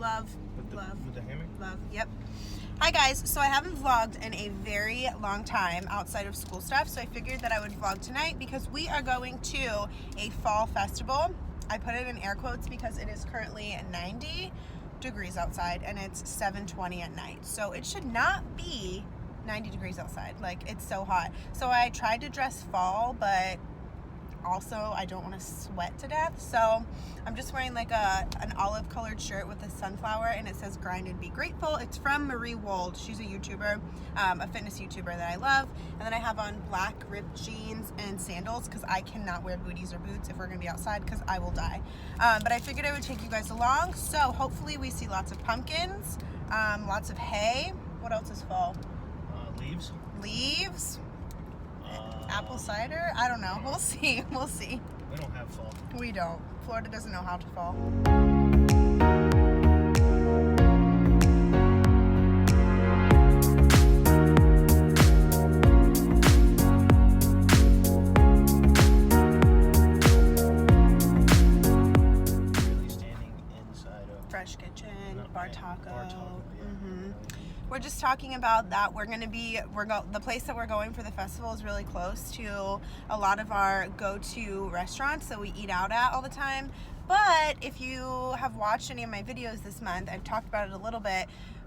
Love. With the hammer? Love. Yep. Hi guys, so I haven't vlogged in a very long time outside of school stuff, so I figured that I would vlog tonight because we are going to a fall festival. I put it in air quotes because it is currently 90 degrees outside and it's 7:20 at night, so it should not be 90 degrees outside. Like, it's so hot. So I tried to dress fall, but also I don't want to sweat to death, so I'm just wearing like an olive colored shirt with a sunflower and it says grind and be grateful. It's from Marie Wold. She's a YouTuber, a fitness YouTuber that I love. And then I have on black ripped jeans and sandals because I cannot wear booties or boots if we're gonna be outside because I will die. But I figured I would take you guys along, so hopefully we see lots of pumpkins, lots of hay. What else is fall? Leaves. Apple cider? I don't know. We'll see. We'll see. We don't have fall. We don't. Florida doesn't know how to fall. Really standing inside of Fresh Kitchen, Bar Taco. Yeah. Mm-hmm. We're just talking about that. The place that we're going for the festival is really close to a lot of our go-to restaurants that we eat out at all the time. But if you have watched any of my videos this month, I've talked about it a little bit.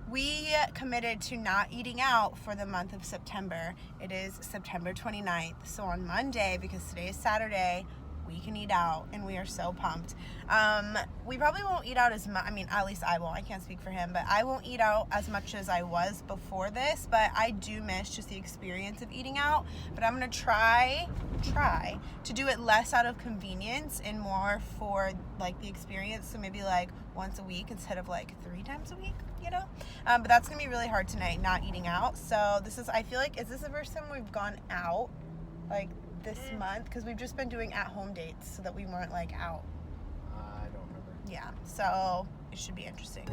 We committed to not eating out for the month of September. It is September 29th. So on Monday, because today is Saturday, we can eat out, and we are so pumped. We probably won't eat out as much. I mean, at least I won't. I can't speak for him, but I won't eat out as much as I was before this, but I do miss just the experience of eating out. But I'm gonna try to do it less out of convenience and more for like the experience. So maybe like once a week instead of like 3 times a week, you know? But that's gonna be really hard tonight, not eating out. So I feel like, is this the first time we've gone out like this month? Because we've just been doing at-home dates so that we weren't like out. I don't remember. Yeah, so it should be interesting.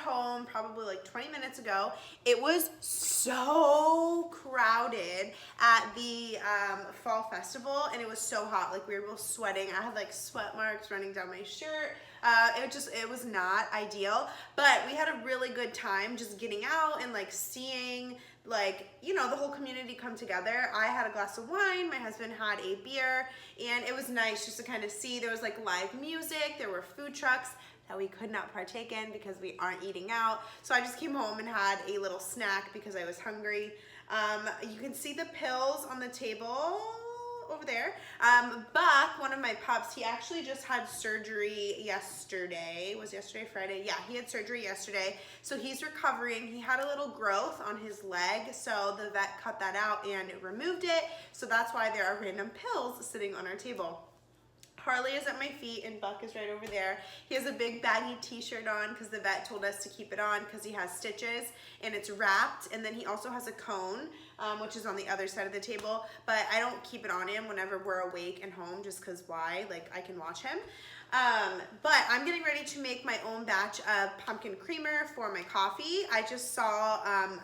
Home probably like 20 minutes ago. It was so crowded at the fall festival, and it was so hot. Like, we were both sweating. I had like sweat marks running down my shirt. It was not ideal, but we had a really good time just getting out and like seeing, like, you know, the whole community come together. I had a glass of wine, my husband had a beer, and it was nice just to kind of see. There was like live music, there were food trucks that we could not partake in because we aren't eating out. So I just came home and had a little snack because I was hungry. You can see the pills on the table over there. Buck, one of my pups, he actually just had surgery yesterday. Was yesterday Friday? Yeah, he had surgery yesterday. So he's recovering. He had a little growth on his leg, so the vet cut that out and removed it. So that's why there are random pills sitting on our table. Harley is at my feet and Buck is right over there. He has a big baggy t-shirt on because the vet told us to keep it on because he has stitches and it's wrapped. And then he also has a cone, which is on the other side of the table, but I don't keep it on him whenever we're awake and home just because why? Like, I can watch him. But I'm getting ready to make my own batch of pumpkin creamer for my coffee. I just saw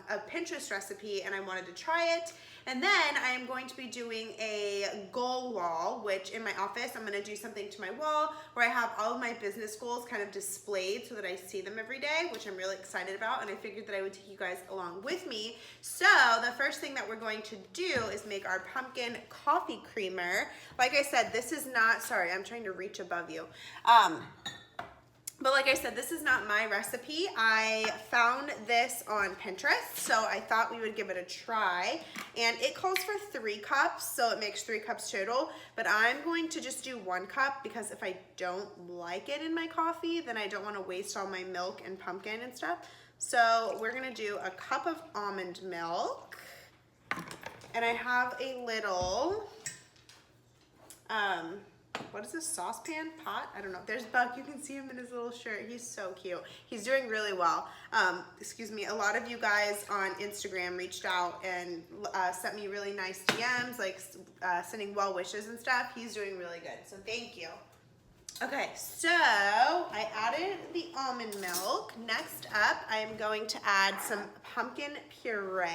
a Pinterest recipe and I wanted to try it. And then I am going to be doing a goal wall, which in my office, I'm gonna do something to my wall where I have all of my business goals kind of displayed so that I see them every day, which I'm really excited about. And I figured that I would take you guys along with me. So the first thing that we're going to do is make our pumpkin coffee creamer. Like I said, this is not, sorry, I'm trying to reach above you. But like I said, this is not my recipe. I found this on Pinterest, so I thought we would give it a try. And it calls for 3 cups, so it makes 3 cups total. But I'm going to just do 1 cup because if I don't like it in my coffee, then I don't want to waste all my milk and pumpkin and stuff. So we're gonna do a cup of almond milk. And I have a little, what is this, saucepan, pot? I don't know. There's Buck, you can see him in his little shirt. He's so cute. He's doing really well. Excuse me, a lot of you guys on Instagram reached out and sent me really nice DMs, like sending well wishes and stuff. He's doing really good, so thank you. Okay, so I added the almond milk. Next up, I'm going to add some pumpkin puree.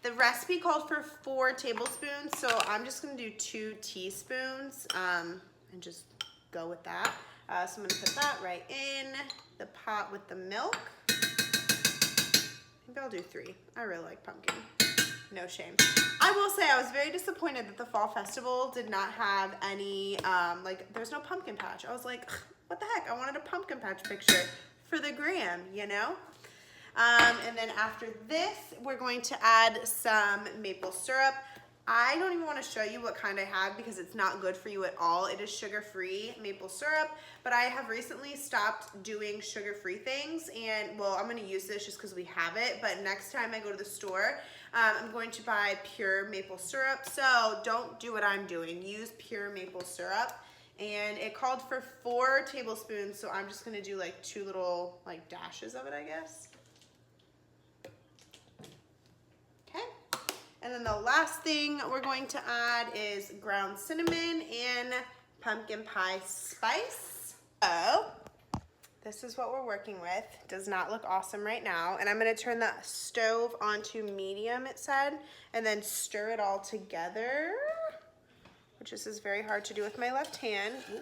The recipe called for 4 tablespoons, so I'm just gonna do 2 teaspoons and just go with that. So I'm gonna put that right in the pot with the milk. Maybe I'll do 3. I really like pumpkin. No shame. I will say I was very disappointed that the fall festival did not have any, there's no pumpkin patch. I was like, what the heck? I wanted a pumpkin patch picture for the gram, you know? And then after this, we're going to add some maple syrup. I don't even want to show you what kind I have because it's not good for you at all. It is sugar-free maple syrup, but I have recently stopped doing sugar-free things, and well, I'm going to use this just because we have it, but next time I go to the store, I'm going to buy pure maple syrup. So don't do what I'm doing. Use pure maple syrup. And it called for 4 tablespoons, so I'm just going to do like 2 little like dashes of it, I guess. Okay, and then the last thing we're going to add is ground cinnamon and pumpkin pie spice. So this is what we're working with. Does not look awesome right now. And I'm gonna turn the stove onto medium, it said, and then stir it all together, which this is very hard to do with my left hand. Ooh,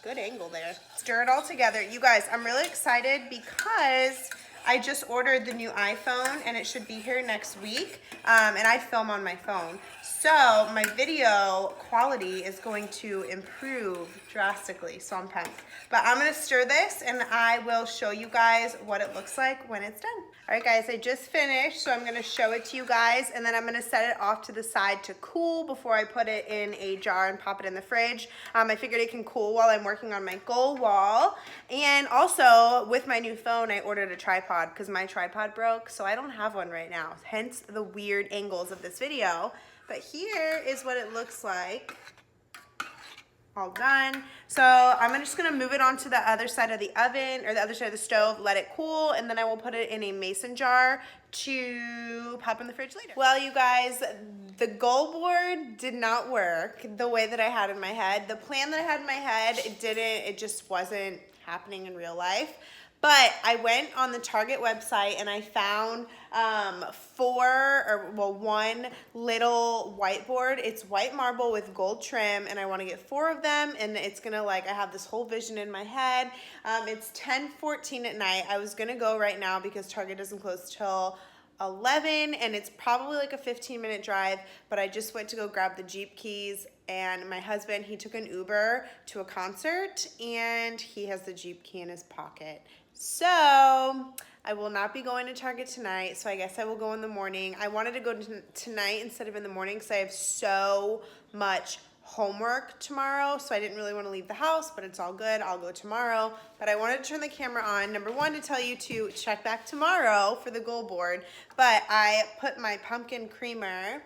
good angle there. Stir it all together. You guys, I'm really excited because I just ordered the new iPhone and it should be here next week, and I film on my phone. So my video quality is going to improve drastically, so I'm pumped. But I'm gonna stir this and I will show you guys what it looks like when it's done. All right guys, I just finished, so I'm gonna show it to you guys and then I'm gonna set it off to the side to cool before I put it in a jar and pop it in the fridge. I figured it can cool while I'm working on my goal wall. And also with my new phone, I ordered a tripod because my tripod broke, so I don't have one right now, hence the weird angles of this video. But here is what it looks like, all done. So I'm just gonna move it onto the other side of the oven, or the other side of the stove, let it cool, and then I will put it in a mason jar to pop in the fridge later. Well, you guys, the goal board did not work the way that I had in my head. The plan that I had in my head, it just wasn't happening in real life. But I went on the Target website and I found one little whiteboard. It's white marble with gold trim, and I want to get 4 of them, and it's gonna, like, I have this whole vision in my head. It's 10:14 at night. I was gonna go right now because Target doesn't close till 11, and it's probably like a 15-minute drive, but I just went to go grab the Jeep keys, and my husband, he took an Uber to a concert, and he has the Jeep key in his pocket. So I will not be going to Target tonight, so I guess I will go in the morning. I wanted to go tonight instead of in the morning because I have so much homework tomorrow, so I didn't really want to leave the house, but it's all good. I'll go tomorrow. But I wanted to turn the camera on, number 1, to tell you to check back tomorrow for the goal board. But I put my pumpkin creamer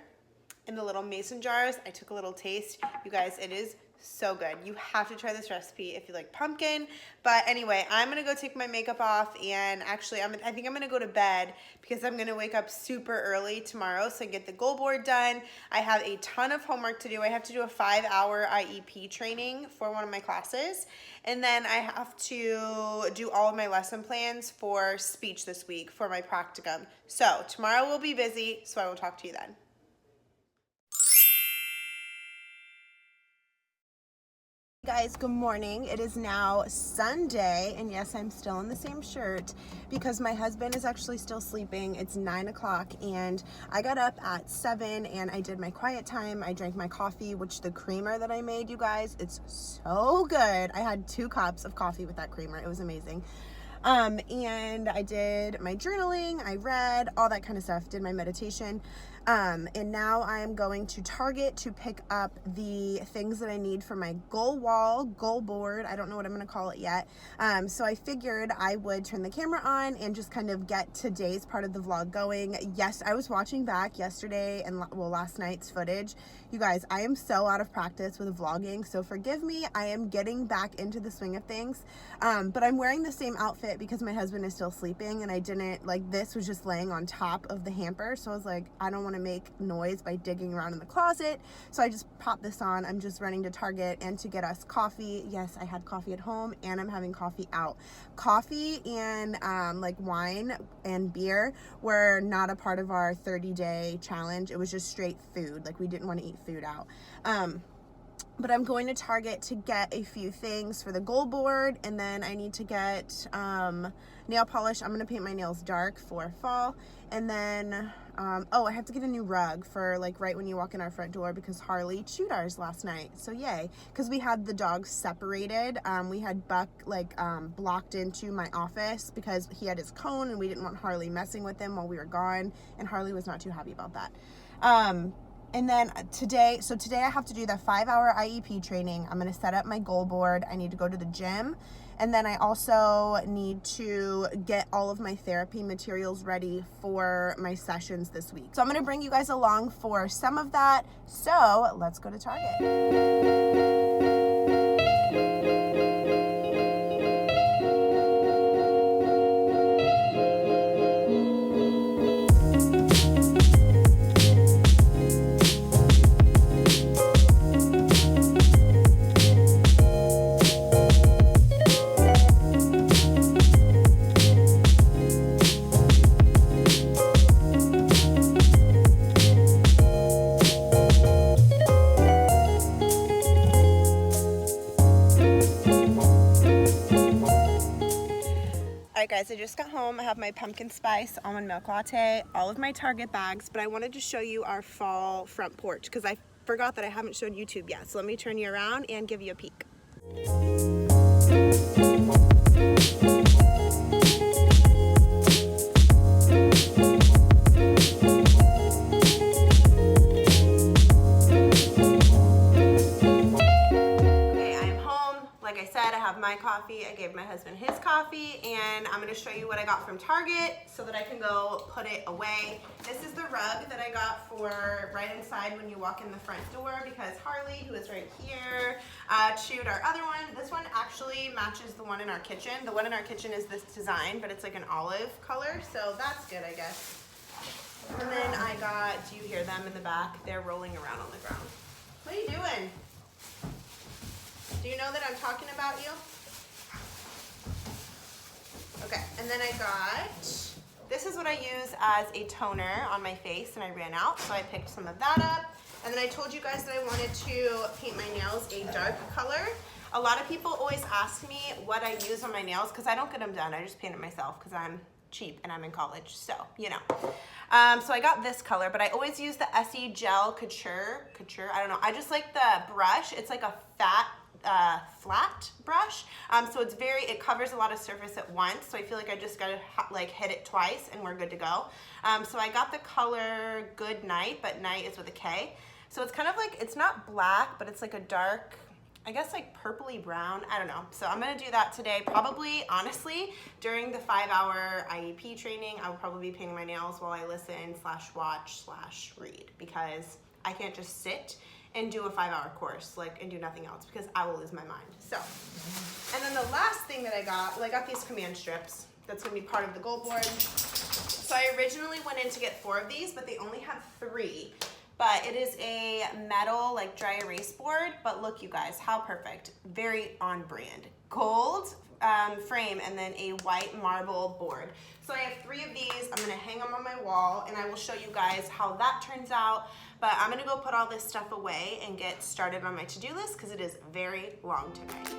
in the little mason jars. I took a little taste. You guys, it is so good. You have to try this recipe if you like pumpkin. But anyway, I'm gonna go take my makeup off, and actually I think I'm gonna go to bed because I'm gonna wake up super early tomorrow so I get the goal board done. I have a ton of homework to do. I have to do a 5-hour IEP training for one of my classes, and then I have to do all of my lesson plans for speech this week for my practicum. So tomorrow will be busy, so I will talk to you then. Guys, good morning. It is now Sunday, and yes, I'm still in the same shirt because my husband is actually still sleeping. It's 9 o'clock, and I got up at 7 and I did my quiet time. I drank my coffee, which the creamer that I made, you guys, it's so good. I had 2 cups of coffee with that creamer. It was amazing. And I did my journaling, I read, all that kind of stuff, did my meditation. And now I am going to Target to pick up the things that I need for my goal board. I don't know what I'm going to call it yet. So I figured I would turn the camera on and just kind of get today's part of the vlog going. Yes, I was watching back yesterday and last night's footage. You guys, I am so out of practice with vlogging, so forgive me. I am getting back into the swing of things. But I'm wearing the same outfit because my husband is still sleeping, and I didn't, like, this was just laying on top of the hamper. So I was like, I don't want to make noise by digging around in the closet. So I just popped this on. I'm just running to Target and to get us coffee. Yes, I had coffee at home and I'm having coffee out. Coffee and like wine and beer were not a part of our 30-day challenge. It was just straight food. Like, we didn't want to eat food out. But I'm going to Target to get a few things for the goal board, and then I need to get nail polish. I'm going to paint my nails dark for fall. And then, oh, I have to get a new rug for, like, right when you walk in our front door, because Harley chewed ours last night. So yay, because we had the dogs separated. We had Buck, like, blocked into my office because he had his cone and we didn't want Harley messing with him while we were gone, and Harley was not too happy about that. And then today I have to do the 5-hour IEP training. I'm going to set up my goal board. I need to go to the gym. And then I also need to get all of my therapy materials ready for my sessions this week. So I'm going to bring you guys along for some of that. So let's go to Target. Guys, I just got home. I have my pumpkin spice almond milk latte, all of my Target bags, but I wanted to show you our fall front porch because I forgot that I haven't showed YouTube yet. So let me turn you around and give you a peek. My coffee, I gave my husband his coffee, and I'm going to show you what I got from Target so that I can go put it away. This is the rug that I got for right inside when you walk in the front door, because Harley, who is right here, chewed our other one. This one actually matches the one in our kitchen. The one in our kitchen is this design, but it's like an olive color, so that's good, I guess. And then I got, do you hear them in the back? They're rolling around on the ground. What are you doing? Do you know that I'm talking about you? Okay, and then I got, this is what I use as a toner on my face, and I ran out, so I picked some of that up. And then I told you guys that I wanted to paint my nails a dark color. A lot of people always ask me what I use on my nails, because I don't get them done. I just paint it myself because I'm cheap and I'm in college, so, you know. So I got this color, but I always use the Essie Gel Couture, I don't know. I just like the brush. It's like a flat brush, so it covers a lot of surface at once, so I feel like I just gotta like hit it twice and we're good to go. So I got the color Good Night, but night is with a K, so it's kind of like, it's not black, but it's like a dark, I guess like purpley brown, I don't know. So I'm gonna do that today, probably, honestly, during the 5-hour IEP training. I will probably be painting my nails while I listen / watch / read, because I can't just sit and do a 5-hour course, like, and do nothing else, because I will lose my mind. So, and then the last thing that I got, well, I got these command strips. That's gonna be part of the goal board. So I originally went in to get 4 of these, but they only have 3. But it is a metal, like, dry erase board. But look, you guys, how perfect. Very on brand. Gold frame, and then a white marble board. So I have 3 of these. I'm gonna hang them on my wall, and I will show you guys how that turns out. But I'm gonna go put all this stuff away and get started on my to-do list, because it is very long today.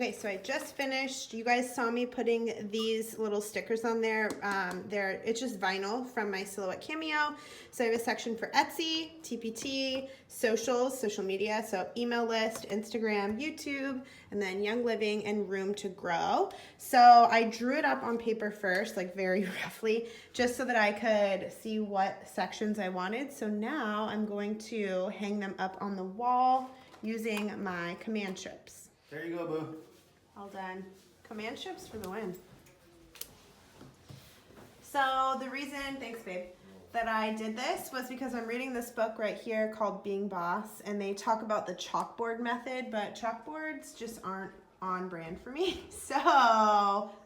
Okay, so I just finished. You guys saw me putting these little stickers on there. It's just vinyl from my Silhouette Cameo. So I have a section for Etsy, TPT, socials, social media, so email list, Instagram, YouTube, and then Young Living and Room to Grow. So I drew it up on paper first, like very roughly, just so that I could see what sections I wanted. So now I'm going to hang them up on the wall using my command strips. There you go, boo. All done. Command strips for the win. So the reason, thanks babe, that I did this was because I'm reading this book right here called Being Boss, and they talk about the chalkboard method, but chalkboards just aren't on brand for me. So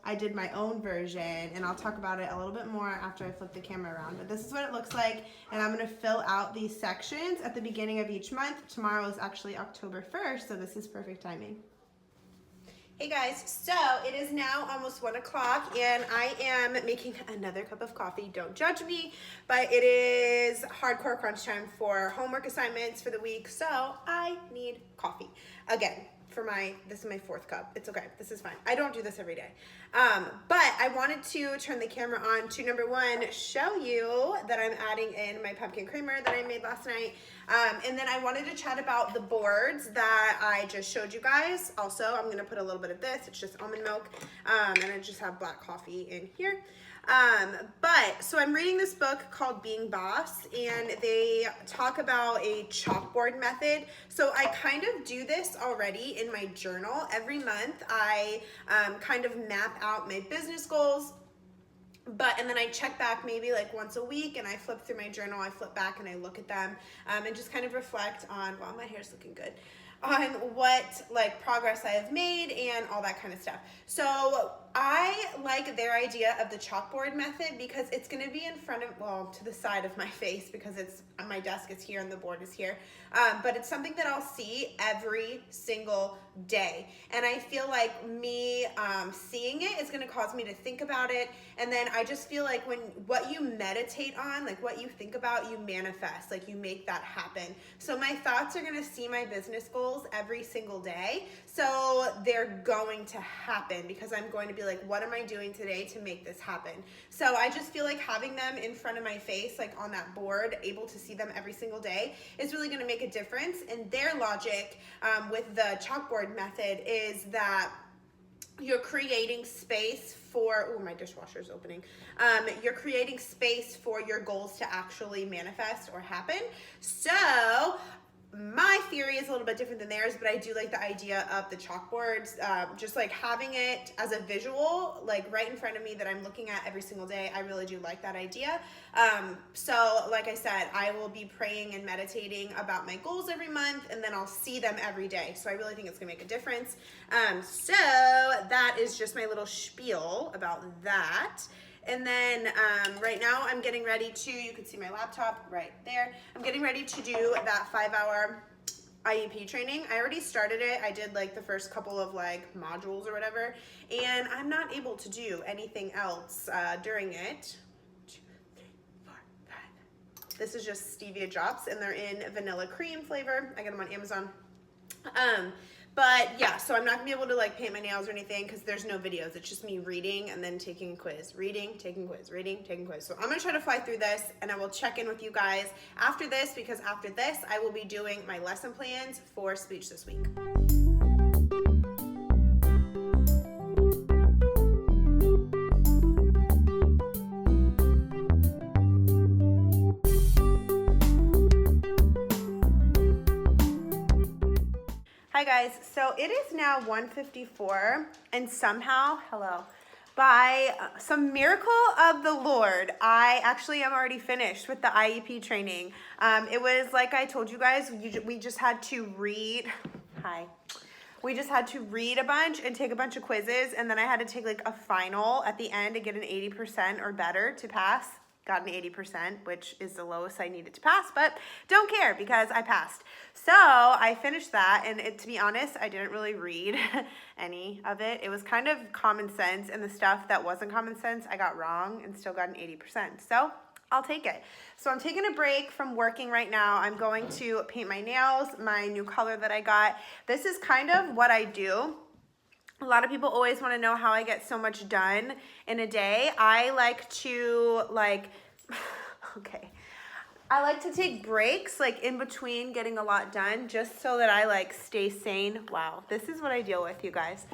I did my own version, and I'll talk about it a little bit more after I flip the camera around. But this is what it looks like, and I'm gonna fill out these sections at the beginning of each month. Tomorrow is actually October 1st, so this is perfect timing. Hey guys, so it is now almost 1 o'clock and I am making another cup of coffee. Don't judge me, but it is hardcore crunch time for homework assignments for the week, so I need coffee. Again, this is my 4th cup. It's okay, this is fine. I don't do this every day. But I wanted to turn the camera on to, number 1, show you that I'm adding in my pumpkin creamer that I made last night. And then I wanted to chat about the boards that I just showed you guys. Also, I'm gonna put a little bit of this. It's just almond milk, and I just have black coffee in here. So I'm reading this book called Being Boss, and they talk about a chalkboard method. So I kind of do this already in my journal. Every month I kind of map out my business goals, and then I check back maybe like once a week, and I flip through my journal, I flip back and I look at them, and just kind of reflect on, wow, my hair's looking good, on what like progress I have made and all that kind of stuff. So I like their idea of the chalkboard method because it's gonna be in front of, well, to the side of my face because my desk is here and the board is here. But it's something that I'll see every single day. And I feel like me seeing it is gonna cause me to think about it. And then I just feel like what you meditate on, like what you think about, you manifest, like you make that happen. So my thoughts are gonna see my business goals every single day. So they're going to happen because I'm going to be like, what am I doing today to make this happen? So I just feel like having them in front of my face, like on that board, able to see them every single day is really gonna make a difference. And their logic with the chalkboard method is that you're creating space for, oh, my dishwasher's opening. You're creating space for your goals to actually manifest or happen. So my theory is a little bit different than theirs, but I do like the idea of the chalkboards, just like having it as a visual, like right in front of me that I'm looking at every single day. I really do like that idea. So like I said, I will be praying and meditating about my goals every month, and then I'll see them every day. So I really think it's gonna make a difference. So that is just my little spiel about that. And then right now I'm getting ready to, you can see my laptop right there. I'm getting ready to do that 5-hour IEP training. I already started it. I did like the first couple of like modules or whatever, and I'm not able to do anything else during it. 2, 3, 4, 5. This is just stevia drops, and they're in vanilla cream flavor. I get them on Amazon. But yeah, so I'm not gonna be able to like paint my nails or anything because there's no videos. It's just me reading and then taking a quiz, reading, taking quiz, reading, taking quiz. So I'm gonna try to fly through this, and I will check in with you guys after this, because after this I will be doing my lesson plans for speech this week. Hi guys, so it is now 1:54, and somehow, by some miracle of the Lord, I actually am already finished with the IEP training. It was like I told you guys, we just had to read, we just had to read a bunch and take a bunch of quizzes, and then I had to take like a final at the end to get an 80% or better to pass. Got an 80%, which is the lowest I needed to pass, but don't care because I passed. So I finished that, and to be honest, I didn't really read any of it. It was kind of common sense, and the stuff that wasn't common sense I got wrong and still got an 80%. So I'll take it. So I'm taking a break from working right now. I'm going to paint my nails, my new color that I got. This is kind of what I do A lot of people always want to know how I get so much done in a day. I like to okay. I like to take breaks like in between getting a lot done just so that I like stay sane. Wow, this is what I deal with, you guys.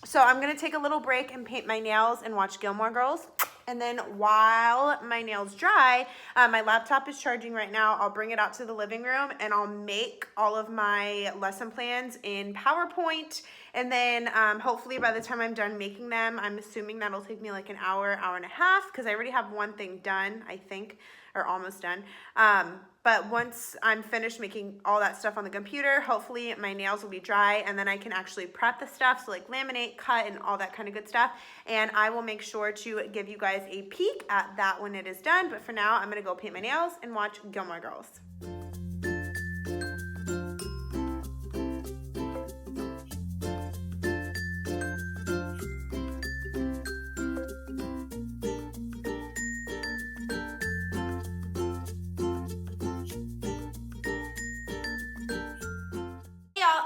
So I'm gonna take a little break and paint my nails and watch Gilmore Girls. And then while my nails dry, my laptop is charging right now. I'll bring it out to the living room and I'll make all of my lesson plans in PowerPoint. And then hopefully by the time I'm done making them, I'm assuming that'll take me like an hour, hour and a half, because I already have one thing done, I think, or almost done. But once I'm finished making all that stuff on the computer, hopefully my nails will be dry and then I can actually prep the stuff, so like laminate, cut, and all that kind of good stuff. And I will make sure to give you guys a peek at that when it is done. But for now, I'm gonna go paint my nails and watch Gilmore Girls.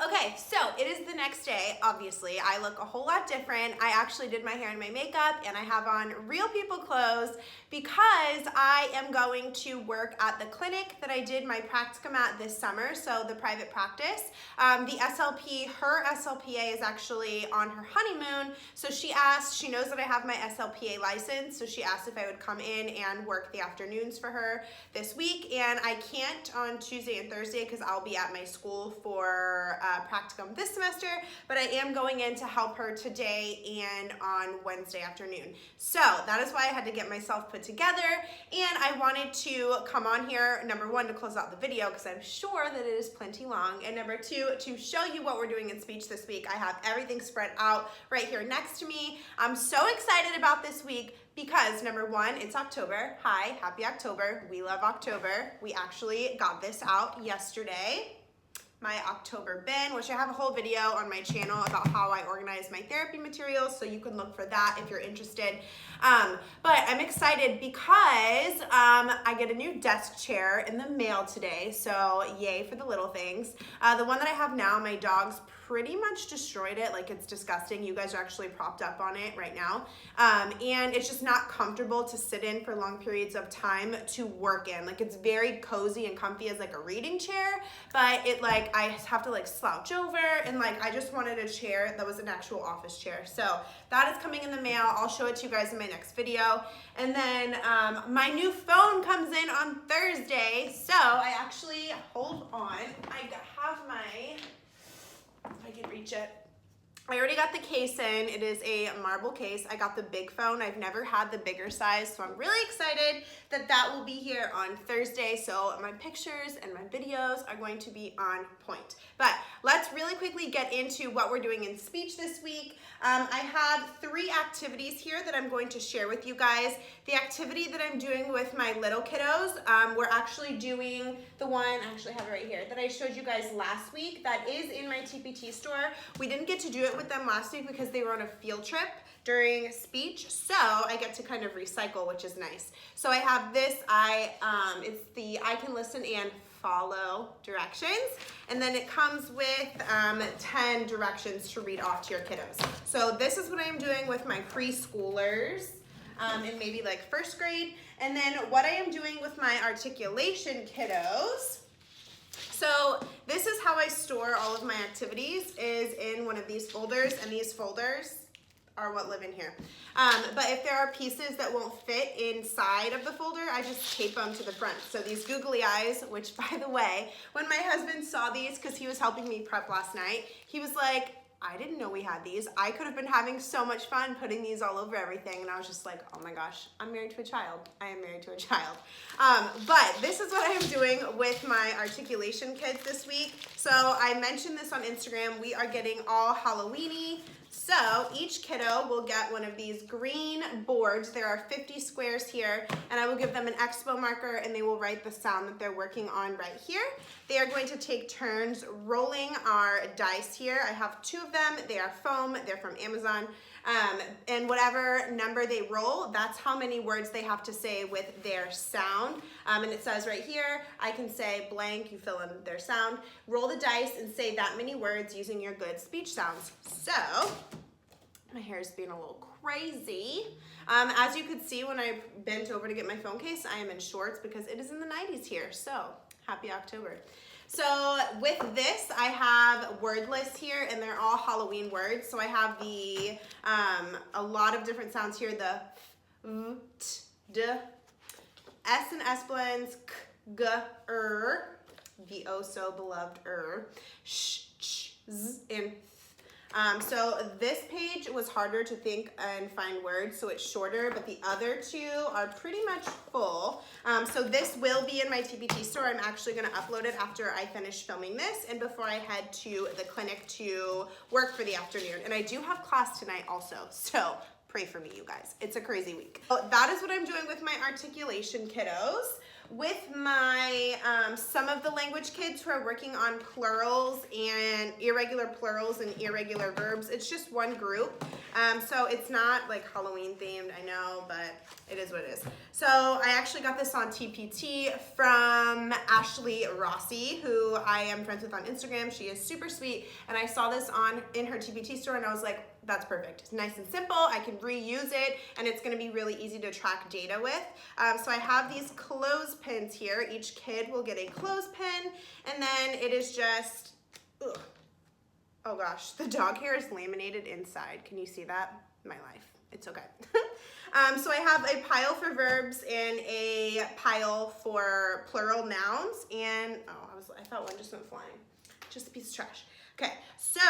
Okay, so it is the next day. Obviously, I look a whole lot different. I actually did my hair and my makeup, and I have on real people clothes because I am going to work at the clinic that I did my practicum at this summer, so the private practice. The SLP, her SLPA is actually on her honeymoon, so she knows that I have my SLPA license, so she asked if I would come in and work the afternoons for her this week, and I can't on Tuesday and Thursday because I'll be at my school for practicum this semester, but I am going in to help her today and on Wednesday afternoon. So that is why I had to get myself put together, and I wanted to come on here, number one, to close out the video because I'm sure that it is plenty long, and number two, to show you what we're doing in speech this week. I have everything spread out right here next to me. I'm so excited about this week because number one, it's October. Hi, happy October. We love October. We actually got this out yesterday. My October bin, which I have a whole video on my channel about how I organize my therapy materials, so you can look for that if you're interested. But I'm excited because I get a new desk chair in the mail today, so yay for the little things. The one that I have now, my dog's pretty much destroyed it. Like, it's disgusting. You guys are actually propped up on it right now. And it's just not comfortable to sit in for long periods of time to work in. Like, it's very cozy and comfy as like a reading chair, but it like, I have to like slouch over, and like, I just wanted a chair that was an actual office chair. So that is coming in the mail. I'll show it to you guys in my next video. And then my new phone comes in on Thursday. So I actually, hold on, I have my, if I can reach it. I already got the case in. It is a marble case. I got the big phone. I've never had the bigger size, so I'm really excited that that will be here on Thursday. So my pictures and my videos are going to be on point. But let's really quickly get into what we're doing in speech this week. I have 3 activities here that I'm going to share with you guys. The activity that I'm doing with my little kiddos, we're actually doing the one, I actually have it right here, that I showed you guys last week. That is in my TPT store. We didn't get to do it with them last week because they were on a field trip during speech, so I get to kind of recycle, which is nice. So I have this, it's the I Can Listen and Follow directions, and then it comes with 10 directions to read off to your kiddos. So this is what I'm doing with my preschoolers in maybe like 1st grade, and then what I am doing with my articulation kiddos. So this is how I store all of my activities, is in one of these folders, and these folders are what live in here. But if there are pieces that won't fit inside of the folder, I just tape them to the front. So these googly eyes, which by the way, when my husband saw these, because he was helping me prep last night, he was like, I didn't know we had these. I could have been having so much fun putting these all over everything. And I was just like, oh my gosh, I'm married to a child. I am married to a child. But this is what I am doing with my articulation kids this week. So I mentioned this on Instagram. We are getting all Halloween-y. So each kiddo will get one of these green boards. There are 50 squares here, and I will give them an expo marker, and they will write the sound that they're working on right here. They are going to take turns rolling our dice here. I have 2 of them. They are foam. They're from Amazon. And whatever number they roll, that's how many words they have to say with their sound. And it says right here, I can say blank, you fill in their sound, roll the dice and say that many words using your good speech sounds. So, my hair is being a little crazy. As you could see when I bent over to get my phone case, I am in shorts because it is in the 90s here. So, happy October. So with this, I have word lists here, and they're all Halloween words. So I have the a lot of different sounds here: the v, t, d, s and s blends, k, g, the oh so beloved sh, ch, z, and th. So this page was harder to think and find words, so it's shorter, but the other two are pretty much full. So this will be in my TPT store. I'm actually going to upload it after I finish filming this and before I head to the clinic to work for the afternoon. And I do have class tonight also, so pray for me, you guys. It's a crazy week. So that is what I'm doing with my articulation kiddos. With my, some of the language kids who are working on plurals and irregular plurals and irregular verbs, it's just one group. So it's not like Halloween themed, I know, but it is what it is. So I actually got this on TPT from Ashley Rossi, who I am friends with on Instagram. She is super sweet. And I saw this in her TPT store and I was like, that's perfect. It's nice and simple. I can reuse it and it's gonna be really easy to track data with. So I have these clothespins here. Each kid will get a clothespin and then it is just, ugh. Oh gosh, the dog hair is laminated inside. Can you see that? My life. It's okay. So I have a pile for verbs and a pile for plural nouns. And I thought one just went flying. Just a piece of trash. Okay, so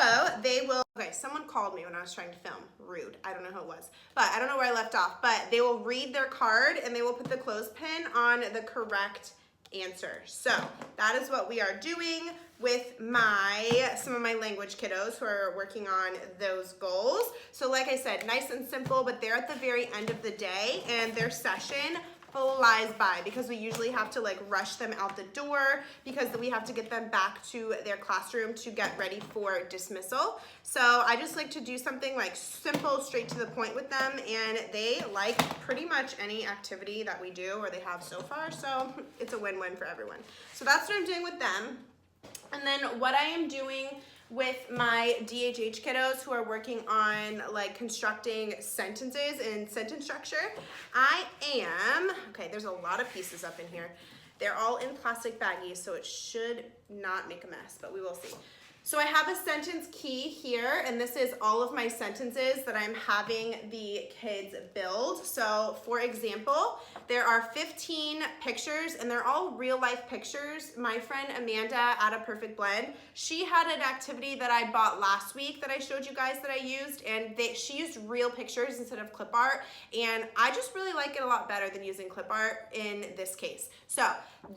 they will, someone called me when I was trying to film. Rude, I don't know who it was. But I don't know where I left off. But they will read their card and they will put the clothespin on the correct answer. So that is what we are doing with some of my language kiddos who are working on those goals. So like I said, nice and simple, but they're at the very end of the day and their session flies by because we usually have to like rush them out the door because we have to get them back to their classroom to get ready for dismissal. So I just like to do something like simple, straight to the point with them, and they like pretty much any activity that we do or they have so far, so it's a win-win for everyone. So that's what I'm doing with them. And then what I am doing with my DHH kiddos who are working on like constructing sentences and sentence structure, there's a lot of pieces up in here. They're all in plastic baggies, so it should not make a mess, but we will see. So I have a sentence key here, and this is all of my sentences that I'm having the kids build. So for example, there are 15 pictures and they're all real life pictures. My friend Amanda at A Perfect Blend, she had an activity that I bought last week that I showed you guys that I used, and she used real pictures instead of clip art, and I just really like it a lot better than using clip art in this case. So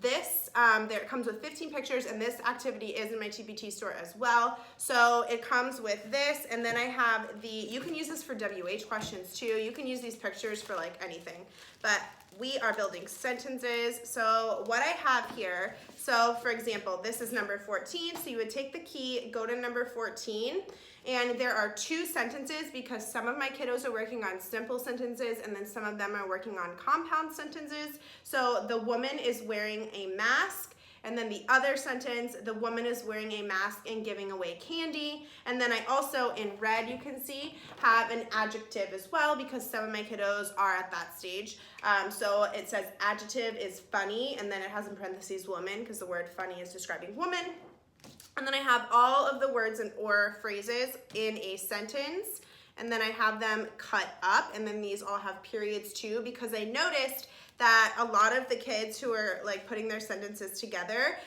this, it comes with 15 pictures, and this activity is in my TPT store as well. So it comes with this, and then I have you can use this for WH questions too. You can use these pictures for like anything, but we are building sentences. So what I have here, so for example, this is number 14. So you would take the key, go to number 14, and there are two sentences because some of my kiddos are working on simple sentences and then some of them are working on compound sentences. So the woman is wearing a mask. And then the other sentence, the woman is wearing a mask and giving away candy. And then I also, in red, you can see, have an adjective as well because some of my kiddos are at that stage. So it says adjective is funny, and then it has in parentheses woman because the word funny is describing woman. And then I have all of the words and or phrases in a sentence. And then I have them cut up, and then these all have periods too because I noticed that a lot of the kids who are like putting their sentences together,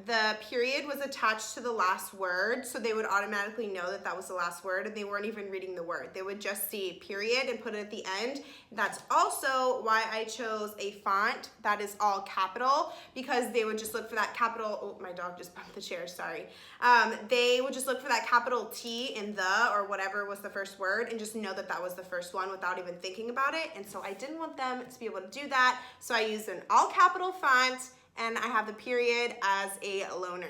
the period was attached to the last word, so they would automatically know that that was the last word, and they weren't even reading the word. They would just see period and put it at the end. That's also why I chose a font that is all capital, because they would just look for that capital, oh, my dog just bumped the chair, sorry. They would just look for that capital T in the or whatever was the first word and just know that that was the first one without even thinking about it. And so I didn't want them to be able to do that, so I used an all capital font and I have the period as a loner.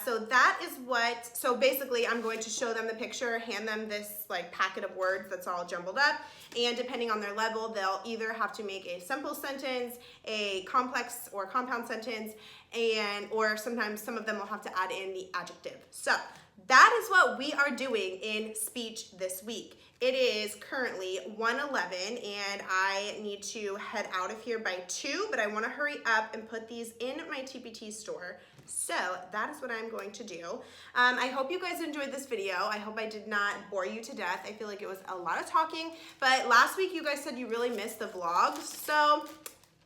So basically I'm going to show them the picture, hand them this like packet of words that's all jumbled up, and depending on their level, they'll either have to make a simple sentence, a complex or compound sentence, or sometimes some of them will have to add in the adjective. So that is what we are doing in speech this week. It is currently 1:11 and I need to head out of here by 2, but I want to hurry up and put these in my TPT store. So that is what I'm going to do. I hope you guys enjoyed this video. I hope I did not bore you to death. I feel like it was a lot of talking, but last week you guys said you really missed the vlogs. So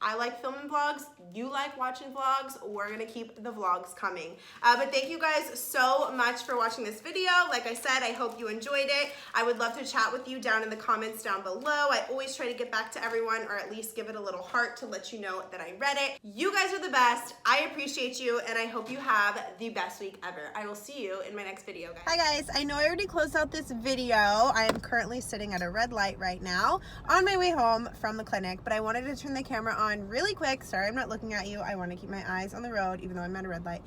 I like filming vlogs, you like watching vlogs, we're gonna keep the vlogs coming. But thank you guys so much for watching this video. Like I said, I hope you enjoyed it. I would love to chat with you down in the comments down below. I always try to get back to everyone, or at least give it a little heart to let you know that I read it. You guys are the best. I appreciate you, and I hope you have the best week ever. I will see you in my next video, guys. Hi guys, I know I already closed out this video. I am currently sitting at a red light right now on my way home from the clinic, but I wanted to turn the camera on really quick. Sorry, I'm not looking at you. I want to keep my eyes on the road, even though I'm at a red light.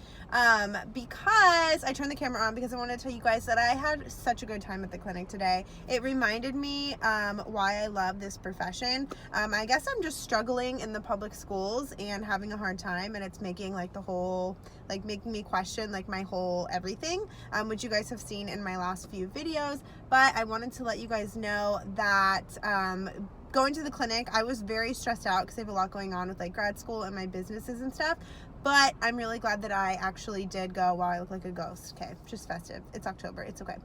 Because I turned the camera on because I want to tell you guys that I had such a good time at the clinic today. It reminded me why I love this profession. I guess I'm just struggling in the public schools and having a hard time, and it's making like making me question like my whole everything, which you guys have seen in my last few videos. But I wanted to let you guys know that going to the clinic, I was very stressed out because I have a lot going on with like grad school and my businesses and stuff, but I'm really glad that I actually did go while I look like a ghost. Okay, just festive. It's October, it's okay.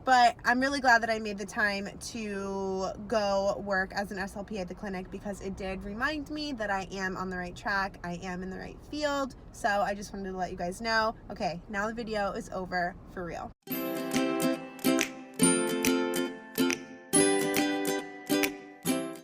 But I'm really glad that I made the time to go work as an SLP at the clinic, because it did remind me that I am on the right track, I am in the right field. So I just wanted to let you guys know. Okay, now the video is over for real.